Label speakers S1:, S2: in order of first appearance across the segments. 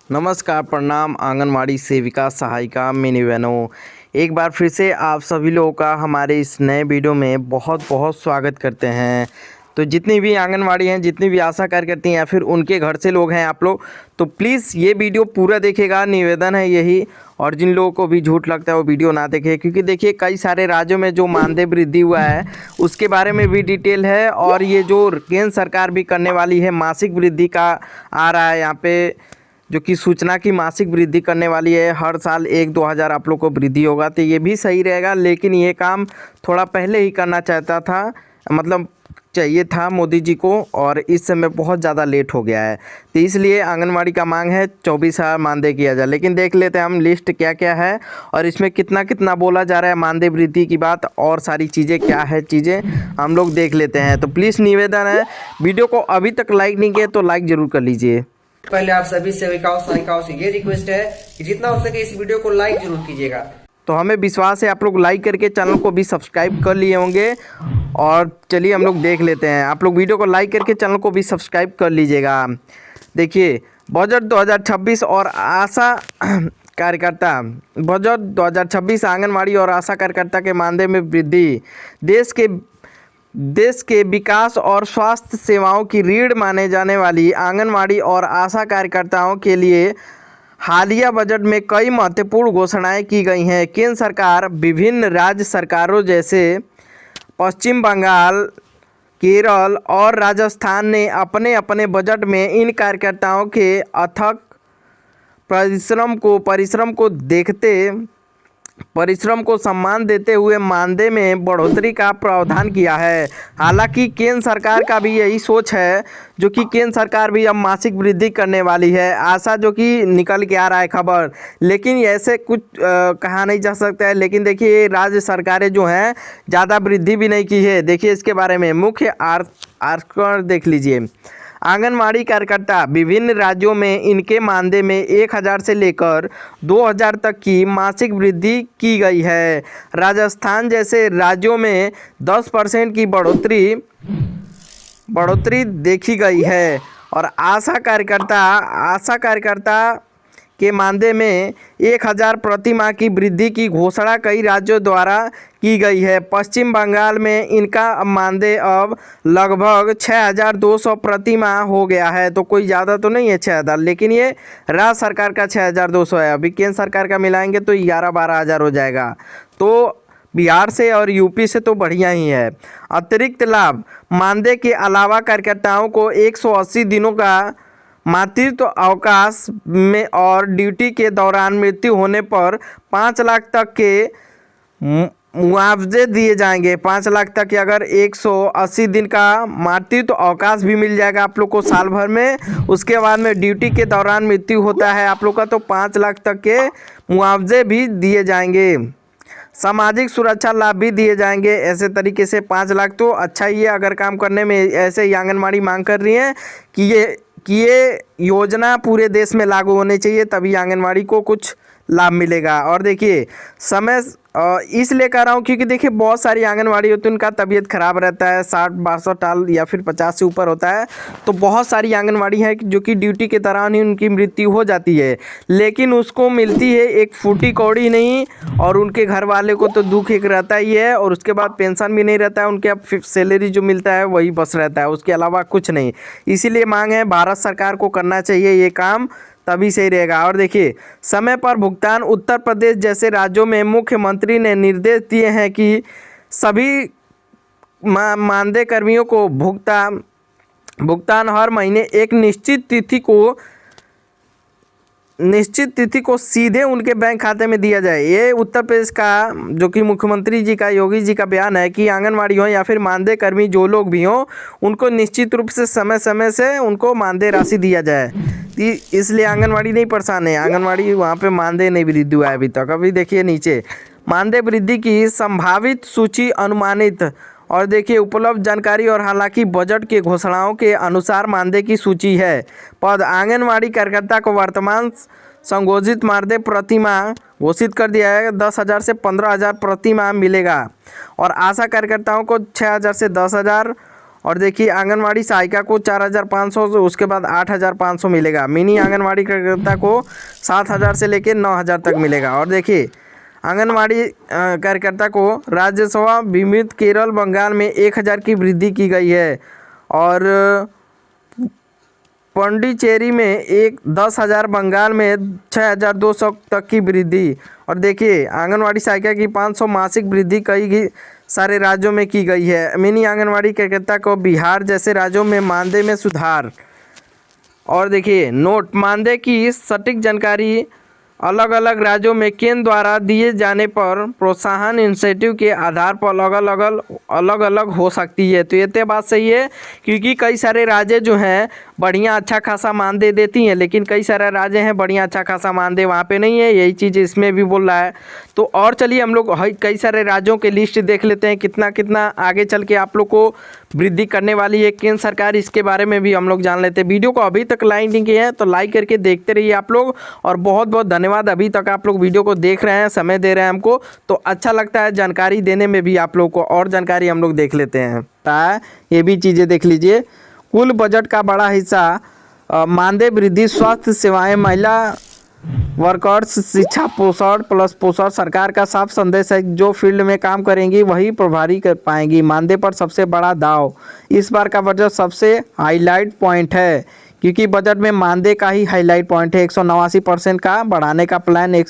S1: नमस्कार, प्रणाम आंगनवाड़ी सेविका सहायिका मिनी बहनों। एक बार फिर से आप सभी लोगों का हमारे इस नए वीडियो में बहुत बहुत स्वागत करते हैं। तो जितनी भी आंगनवाड़ी हैं, जितनी भी आशा कार्यकर्ती हैं या फिर उनके घर से लोग हैं आप लोग, तो प्लीज़ ये वीडियो पूरा देखिएगा, निवेदन है यही। और जिन लोगों को भी झूठ लगता है वो वीडियो ना देखें, क्योंकि देखिए कई सारे राज्यों में जो मानदेय वृद्धि हुआ है उसके बारे में भी डिटेल है। और ये जो केंद्र सरकार भी करने वाली है मासिक वृद्धि का आ रहा है यहाँ पे, जो कि सूचना की मासिक वृद्धि करने वाली है। हर साल 1-2 हज़ार आप लोग को वृद्धि होगा, तो ये भी सही रहेगा। लेकिन ये काम थोड़ा पहले ही करना चाहता था, मतलब चाहिए था मोदी जी को, और इस समय बहुत ज़्यादा लेट हो गया है। तो इसलिए आंगनवाड़ी का मांग है 24,000 मानदेय किया जाए। लेकिन देख लेते हैं हम लिस्ट क्या क्या है और इसमें कितना कितना बोला जा रहा है मानदेय वृद्धि की बात, और सारी चीज़ें क्या है चीज़ें हम लोग देख लेते हैं। तो प्लीज़ निवेदन है, वीडियो को अभी तक लाइक नहीं किया तो लाइक ज़रूर कर लीजिए।
S2: पहले आप सभी सेविकाओं सहायिकाओं से ये रिक्वेस्ट है कि जितना हो सके इस वीडियो को लाइक जरूर कीजिएगा।
S1: तो हमें विश्वास है आप लोग लाइक करके चैनल को भी सब्सक्राइब कर लिए होंगे। और चलिए हम लोग देख लेते हैं। आप लोग वीडियो को लाइक करके चैनल को भी सब्सक्राइब कर लीजिएगा। देखिए बजट 2026 और आशा कार्यकर्ता, बजट 2026 आंगनवाड़ी और आशा कार्यकर्ता के मानदेय में वृद्धि देश के विकास और स्वास्थ्य सेवाओं की रीढ़ माने जाने वाली आंगनवाड़ी और आशा कार्यकर्ताओं के लिए हालिया बजट में कई महत्वपूर्ण घोषणाएं की गई हैं। केंद्र सरकार विभिन्न राज्य सरकारों जैसे पश्चिम बंगाल, केरल और राजस्थान ने अपने अपने बजट में इन कार्यकर्ताओं के अथक परिश्रम को सम्मान देते हुए मानदेय में बढ़ोतरी का प्रावधान किया है। हालांकि केंद्र सरकार का भी यही सोच है, जो कि केंद्र सरकार भी अब मासिक वृद्धि करने वाली है, आशा जो कि निकल के आ रहा है खबर। लेकिन ऐसे कुछ कहा नहीं जा सकता है। लेकिन देखिए राज्य सरकारें जो हैं ज़्यादा वृद्धि भी नहीं की है। देखिए इसके बारे में मुख्य आर्टिकल देख लीजिए। आंगनवाड़ी कार्यकर्ता विभिन्न राज्यों में इनके मानदेय में 1,000 से लेकर 2,000 तक की मासिक वृद्धि की गई है। राजस्थान जैसे राज्यों में 10% की बढ़ोतरी देखी गई है। और आशा कार्यकर्ता के मानदेय में 1,000 प्रति माह की वृद्धि की घोषणा कई राज्यों द्वारा की गई है। पश्चिम बंगाल में इनका मानदेय अब लगभग 6,200 प्रति माह हो गया है। तो कोई ज़्यादा तो नहीं है 6,000, लेकिन ये राज्य सरकार का 6,200 है। अभी केंद्र सरकार का मिलाएंगे तो 11-12 हज़ार हो जाएगा। तो बिहार से और यूपी से तो बढ़िया ही है। अतिरिक्त लाभ, मानदेय के अलावा कार्यकर्ताओं को 180 दिनों का मातृत्व अवकाश में और ड्यूटी के दौरान मृत्यु होने पर 5 लाख तक के मुआवजे दिए जाएंगे। 5 लाख तक के अगर 180 दिन का मातृत्व अवकाश भी मिल जाएगा आप लोग को साल भर में। उसके बाद में ड्यूटी के दौरान मृत्यु होता है आप लोग का, तो 5 लाख तक के मुआवजे भी दिए जाएंगे। सामाजिक सुरक्षा लाभ भी दिए जाएंगे। ऐसे तरीके से 5 लाख तो अच्छा ही है अगर काम करने में। ऐसे ही आंगनवाड़ी मांग कर रही है कि ये योजना पूरे देश में लागू होनी चाहिए, तभी आंगनवाड़ी को कुछ लाभ मिलेगा। और देखिए समय इसलिए कह रहा हूँ क्योंकि देखिए बहुत सारी आंगनवाड़ी होती है उनका तबीयत खराब रहता है, 60-62 साल या फिर 50 से ऊपर होता है। तो बहुत सारी आंगनवाड़ी है जो कि ड्यूटी के दौरान ही उनकी मृत्यु हो जाती है, लेकिन उसको मिलती है एक फूटी कौड़ी नहीं। और उनके घर वाले को तो दुख एक रहता ही है, और उसके बाद पेंशन भी नहीं रहता है उनके, अब सैलरी जो मिलता है वही बस रहता है, उसके अलावा कुछ नहीं। इसीलिए मांग है भारत सरकार को करना चाहिए ये काम, तभी सही रहेगा। और देखिए समय पर भुगतान, उत्तर प्रदेश जैसे राज्यों में मुख्यमंत्री ने निर्देश दिए हैं कि सभी मानदेय कर्मियों को भुगतान हर महीने एक निश्चित तिथि को सीधे उनके बैंक खाते में दिया जाए। ये उत्तर प्रदेश का जो कि मुख्यमंत्री जी का, योगी जी का बयान है कि आंगनवाड़ी हो या फिर मानदेय कर्मी जो लोग भी हों, उनको निश्चित रूप से समय समय से उनको मानदेय राशि दिया जाए। इसलिए आंगनवाड़ी नहीं परेशान है, आंगनवाड़ी वहाँ पे मानदेय नहीं वृद्धि हुआ है अभी तक। अभी देखिए नीचे मानदेय वृद्धि की संभावित सूची अनुमानित, और देखिए उपलब्ध जानकारी। और हालांकि बजट के घोषणाओं के अनुसार मानदेय की सूची है। पद, आंगनवाड़ी कार्यकर्ता को वर्तमान संघोषित मानदेय प्रति माह घोषित कर दिया है, 10,000 से 15,000 प्रति माह मिलेगा। और आशा कार्यकर्ताओं को 6,000 से 10,000 और देखिए आंगनवाड़ी सहायिका को 4,500, उसके बाद 8,500 मिलेगा। मिनी आंगनवाड़ी कार्यकर्ता को 7,000 से लेकर 9,000 तक मिलेगा। और देखिए आंगनवाड़ी कार्यकर्ता को राज्यसभा बीमित केरल बंगाल में 1,000 की वृद्धि की गई है। और पौंडीचेरी में 10,000, बंगाल में 6,200 तक की वृद्धि। और देखिए आंगनवाड़ी सहायिका की 500 मासिक वृद्धि कई सारे राज्यों में की गई है। मिनी आंगनवाड़ी कार्यकर्ता को बिहार जैसे राज्यों में मानदेय में सुधार। और देखिए नोट, मानदेय की सटीक जानकारी अलग अलग राज्यों में केंद्र द्वारा दिए जाने पर प्रोत्साहन इंसेंटिव के आधार पर अलग अलग हो सकती है। तो ये तो बात सही है, क्योंकि कई सारे राज्य जो हैं बढ़िया अच्छा खासा मानदेय देती हैं, लेकिन कई सारे राज्य हैं बढ़िया अच्छा खासा मानदेय वहाँ पे नहीं है। यही चीज़ इसमें भी बोल रहा है। तो और चलिए हम लोग कई सारे राज्यों के लिस्ट देख लेते हैं, कितना कितना आगे चल के आप लोग को वृद्धि करने वाली है केंद्र सरकार, इसके बारे में भी हम लोग जान लेते हैं। वीडियो को अभी तक लाइक नहीं किए हैं तो लाइक करके देखते रहिए आप लोग। और बहुत बहुत धन्यवाद, अभी तक आप लोग वीडियो को देख रहे हैं, समय दे रहे हैं हमको, तो अच्छा लगता है जानकारी देने में भी आप लोग को। और जानकारी हम लोग देख लेते हैं, ये भी चीज़ें देख लीजिए। कुल बजट का बड़ा हिस्सा मानदेय वृद्धि, स्वास्थ्य सेवाएं, महिला वर्कर्स, शिक्षा, पोषण प्लस पोषण। सरकार का साफ संदेश है, जो फील्ड में काम करेंगी वही प्रभारी कर पाएंगी। मानदेय पर सबसे बड़ा दाव, इस बार का बजट सबसे हाईलाइट पॉइंट है, क्योंकि बजट में मानदेय का ही हाईलाइट पॉइंट है। 189% का बढ़ाने का प्लान,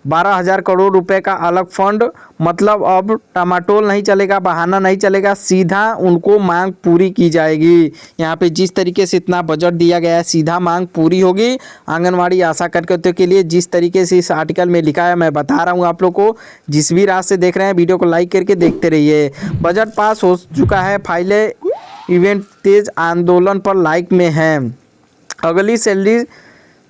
S1: 12,000 करोड़ रुपए का अलग फंड। मतलब अब टमाटोल नहीं चलेगा, बहाना नहीं चलेगा, सीधा उनको मांग पूरी की जाएगी। यहाँ पे जिस तरीके से इतना बजट दिया गया है, सीधा मांग पूरी होगी आंगनवाड़ी आशा कार्यकर्ताओं के लिए। जिस तरीके से इस आर्टिकल में लिखा है, मैं बता रहा हूँ आप लोग को। जिस भी रात से देख रहे हैं वीडियो को लाइक करके देखते रहिए। बजट पास हो चुका है, फाइलें इवेंट तेज आंदोलन पर लाइक में है। अगली सैलरी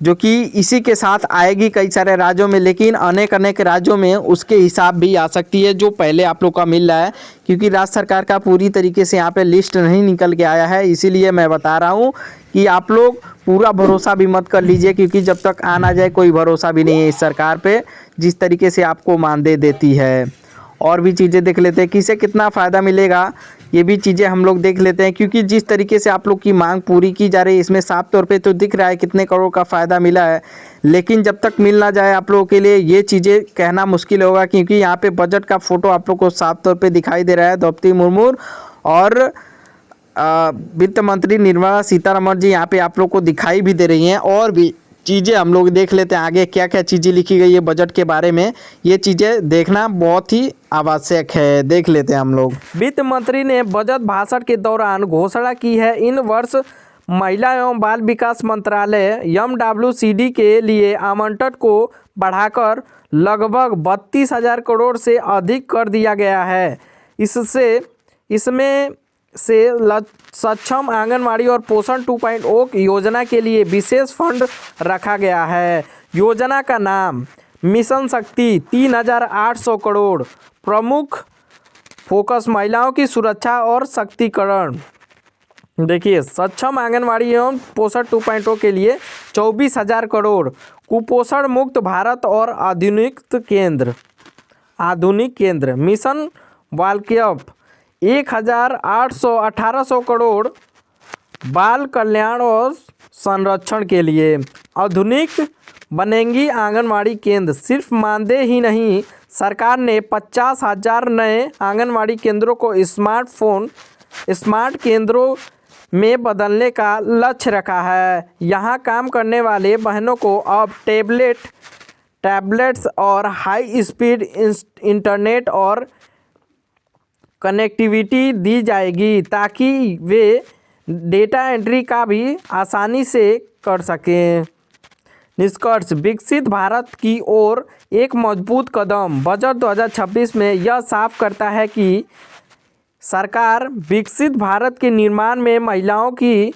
S1: जो कि इसी के साथ आएगी कई सारे राज्यों में, लेकिन अनेक राज्यों में उसके हिसाब भी आ सकती है जो पहले आप लोग का मिल रहा है, क्योंकि राज्य सरकार का पूरी तरीके से यहाँ पे लिस्ट नहीं निकल के आया है। इसीलिए मैं बता रहा हूँ कि आप लोग पूरा भरोसा भी मत कर लीजिए, क्योंकि जब तक आ ना जाए कोई भरोसा भी नहीं है इस सरकार पे, जिस तरीके से आपको मानदेय देती है। और भी चीज़ें देख लेते हैं, किसे कितना फ़ायदा मिलेगा, ये भी चीज़ें हम लोग देख लेते हैं। क्योंकि जिस तरीके से आप लोग की मांग पूरी की जा रही है, इसमें साफ तौर पे तो दिख रहा है कितने करोड़ का फ़ायदा मिला है, लेकिन जब तक मिल ना जाए आप लोगों के लिए ये चीज़ें कहना मुश्किल होगा। क्योंकि यहाँ पे बजट का फ़ोटो आप लोग को साफ तौर पे दिखाई दे रहा है। द्रौपदी मुर्मू और वित्त मंत्री निर्मला सीतारमण जी यहाँ पे आप लोग को दिखाई भी दे रही हैं। और भी चीज़ें हम लोग देख लेते हैं आगे क्या क्या चीज़ें लिखी गई है बजट के बारे में, ये चीज़ें देखना बहुत ही आवश्यक है। देख लेते हैं हम लोग। वित्त मंत्री ने बजट भाषण के दौरान घोषणा की है, इन वर्ष महिला एवं बाल विकास मंत्रालय MWCD के लिए आवंटन को बढ़ाकर लगभग 32,000 करोड़ से अधिक कर दिया गया है। इसमें से सक्षम आंगनवाड़ी और पोषण 2.0 योजना के लिए विशेष फंड रखा गया है। योजना का नाम मिशन शक्ति, 3,800 करोड़। प्रमुख फोकस महिलाओं की सुरक्षा और शक्तिकरण। देखिए सक्षम आंगनवाड़ी एवं पोषण 2.0 के लिए 24,000 करोड़। कुपोषण मुक्त भारत और आधुनिक केंद्र मिशन वाल्क्यप 1,1800 करोड़। बाल कल्याण और संरक्षण के लिए आधुनिक बनेंगी आंगनवाड़ी केंद्र। सिर्फ मानदेय ही नहीं, सरकार ने 50,000 नए आंगनवाड़ी केंद्रों को स्मार्ट केंद्रों में बदलने का लक्ष्य रखा है। यहाँ काम करने वाले बहनों को अब टैबलेट्स और हाई स्पीड इंटरनेट और कनेक्टिविटी दी जाएगी, ताकि वे डेटा एंट्री का भी आसानी से कर सकें। निष्कर्ष, विकसित भारत की ओर एक मजबूत कदम। बजट 2026 में यह साफ करता है कि सरकार विकसित भारत के निर्माण में महिलाओं की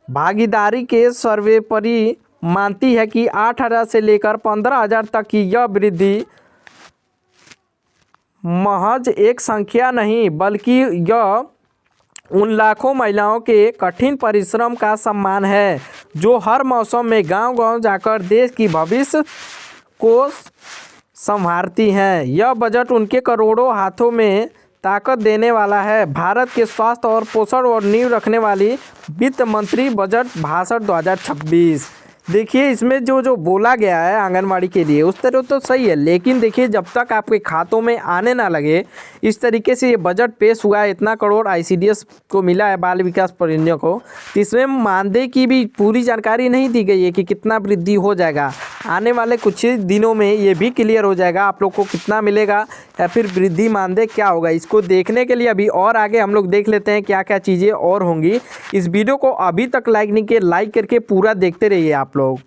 S1: भागीदारी के सर्वोपरि मानती है कि 8,000 से लेकर 15,000 तक की यह वृद्धि महज एक संख्या नहीं, बल्कि यह उन लाखों महिलाओं के कठिन परिश्रम का सम्मान है जो हर मौसम में गांव-गांव जाकर देश की भविष्य को संवारती हैं। यह बजट उनके करोड़ों हाथों में ताकत देने वाला है। भारत के स्वास्थ्य और पोषण और नींव रखने वाली वित्त मंत्री बजट भाषण 2026। देखिए इसमें जो बोला गया है आंगनवाड़ी के लिए उस तरह तो सही है, लेकिन देखिए जब तक आपके खातों में आने ना लगे, इस तरीके से ये बजट पेश हुआ है, इतना करोड़ आईसीडीएस को मिला है बाल विकास परियोजना को, तो इसमें मानदेय की भी पूरी जानकारी नहीं दी गई है कि कितना वृद्धि हो जाएगा। आने वाले कुछ दिनों में ये भी क्लियर हो जाएगा आप लोग को कितना मिलेगा या फिर वृद्धि मानदेय क्या होगा। इसको देखने के लिए अभी और आगे हम लोग देख लेते हैं क्या क्या चीज़ें और होंगी। इस वीडियो को अभी तक लाइक नहीं किए, लाइक करके पूरा देखते रहिए आप लोग।